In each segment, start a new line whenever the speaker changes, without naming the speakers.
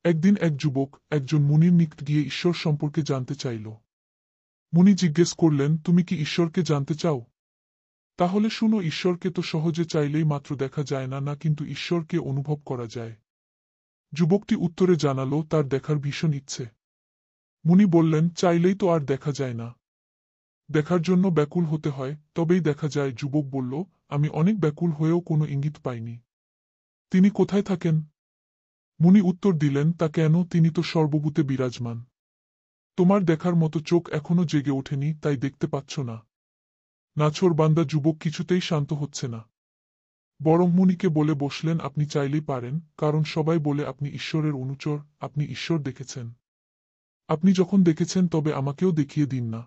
একদিন এক যুবক একজন মুনির নিকট গিয়ে ঈশ্বর সম্পর্কে জানতে চাইল। মুনি জিজ্ঞেস করলেন, তুমি কি ঈশ্বরকে জানতে চাও? তাহলে শুনো, ঈশ্বরকে তো সহজে চাইলেই মাত্র দেখা যায় না, না কিন্তু ঈশ্বরকে অনুভব করা যায়। যুবকটি উত্তরে জানালো তার দেখার ভীষণ ইচ্ছে। মুনি বললেন, চাইলেই তো আর দেখা যায় না, দেখার জন্য ব্যাকুল হতে হয়, তবেই দেখা যায়। যুবক বলল, আমি অনেক ব্যাকুল হয়েও কোনো ইঙ্গিত পাইনি। তিনি কোথায় থাকেন? মুনি উত্তর দিলেন, তা কেন, তিনি তো সর্বভূতে বিরাজমান। তোমার দেখার মতো চোখ এখনো জেগে ওঠেনি, তাই দেখতে পাচ্ছ না। নাছোড়বান্দা যুবক কিছুতেই শান্ত হচ্ছে না। বরং মুনিকে বলে বসলেন, আপনি চাইলেই পারেন, কারণ সবাই বলে আপনি ঈশ্বরের অনুচর, আপনি ঈশ্বর দেখেছেন। আপনি যখন দেখেছেন তবে আমাকেও দেখিয়ে দিন না।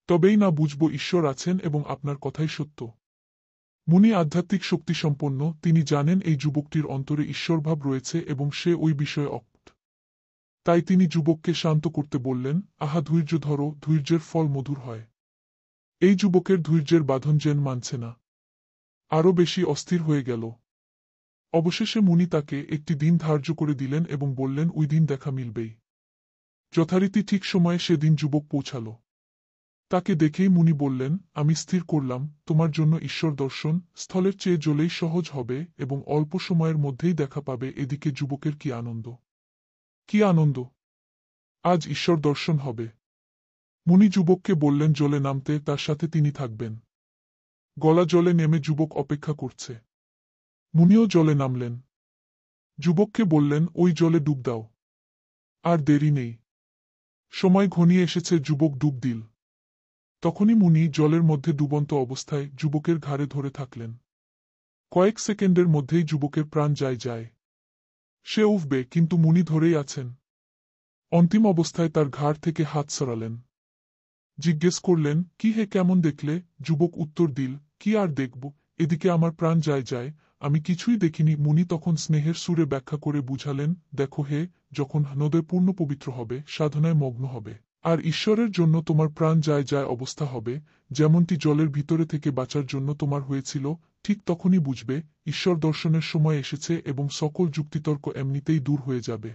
তবেই না বুঝব ঈশ্বর আছেন এবং আপনার কথাই সত্য। মুনি আধ্যাত্মিক শক্তিসম্পন্ন, তিনি জানেন এই যুবকটির অন্তরে ঈশ্বরভাব রয়েছে এবং সে ওই বিষয়ে অকপট। তাই তিনি যুবককে শান্ত করতে বললেন, আহা, ধৈর্য ধরো, ধৈর্যের ফল মধুর হয়। এই যুবকের ধৈর্যের বাঁধন যেন মানছে না, আরও বেশি অস্থির হয়ে গেল। অবশেষে মুনি তাকে একটি দিন ধার্য করে দিলেন এবং বললেন, ওই দিন দেখা মিলবেই। যথারীতি ঠিক সময়ে সেদিন যুবক পৌঁছাল। তাকে দেখেই মুনি বললেন, আমি স্থির করলাম, তোমার জন্য ঈশ্বর দর্শন স্থলের চেয়ে জলেই সহজ হবে এবং অল্প সময়ের মধ্যেই দেখা পাবে। এদিকে যুবকের কি আনন্দ, কি আনন্দ! আজ ঈশ্বর দর্শন হবে। মুনি যুবককে বললেন জলে নামতে, তার সাথে তিনি থাকবেন। গলা জলে নেমে যুবক অপেক্ষা করছে। মুনিও জলে নামলেন। যুবককে বললেন, ওই জলে ডুব দাও। আর দেরি নেই। সময় ঘনিয়ে এসেছে, যুবক ডুব দিল। তখনই মুনি জলের মধ্যে ডুবন্ত অবস্থায় যুবকের ঘাড়ে ধরে থাকলেন। কয়েক সেকেন্ডের মধ্যেই যুবকের প্রাণ যায়। সে উঠবে, কিন্তু মুনি ধরেই আছেন। অন্তিম অবস্থায় তার ঘাড় থেকে হাত সরালেন। জিজ্ঞেস করলেন, কি হে, কেমন দেখলে? যুবক উত্তর দিল, কি আর দেখব, এদিকে আমার প্রাণ যায়, আমি কিছুই দেখিনি। মুনি তখন স্নেহের সুরে ব্যাখ্যা করে বুঝালেন, দেখো হে, যখন হৃদয় পূর্ণ পবিত্র হবে, সাধনায় মগ্ন হবে, আর ঈশ্বরের জন্য তোমার প্রাণ যায় অবস্থা হবে, যেমনটি জলের ভিতরে থেকে বাঁচার জন্য তোমার হয়েছিল, ঠিক তখনই বুঝবে ঈশ্বর দর্শনের সময় এসেছে এবং সকল যুক্তিতর্ক এমনিতেই দূর হয়ে যাবে।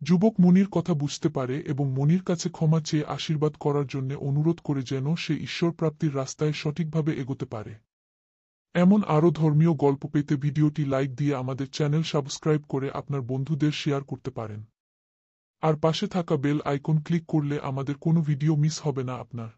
যুবক মুনির কথা বুঝতে পারে এবং মনির কাছে ক্ষমা চেয়ে আশীর্বাদ করার জন্য অনুরোধ করে যেন সে ঈশ্বর প্রাপ্তির রাস্তায় সঠিকভাবে এগোতে পারে। এমন আরও ধর্মীয় গল্প পেতে ভিডিওটি লাইক দিয়ে আমাদের চ্যানেল সাবস্ক্রাইব করে আপনার বন্ধুদের শেয়ার করতে পারেন। আর পাশে থাকা বেল আইকন ক্লিক করলে আমাদের কোনো ভিডিও মিস হবে না আপনার।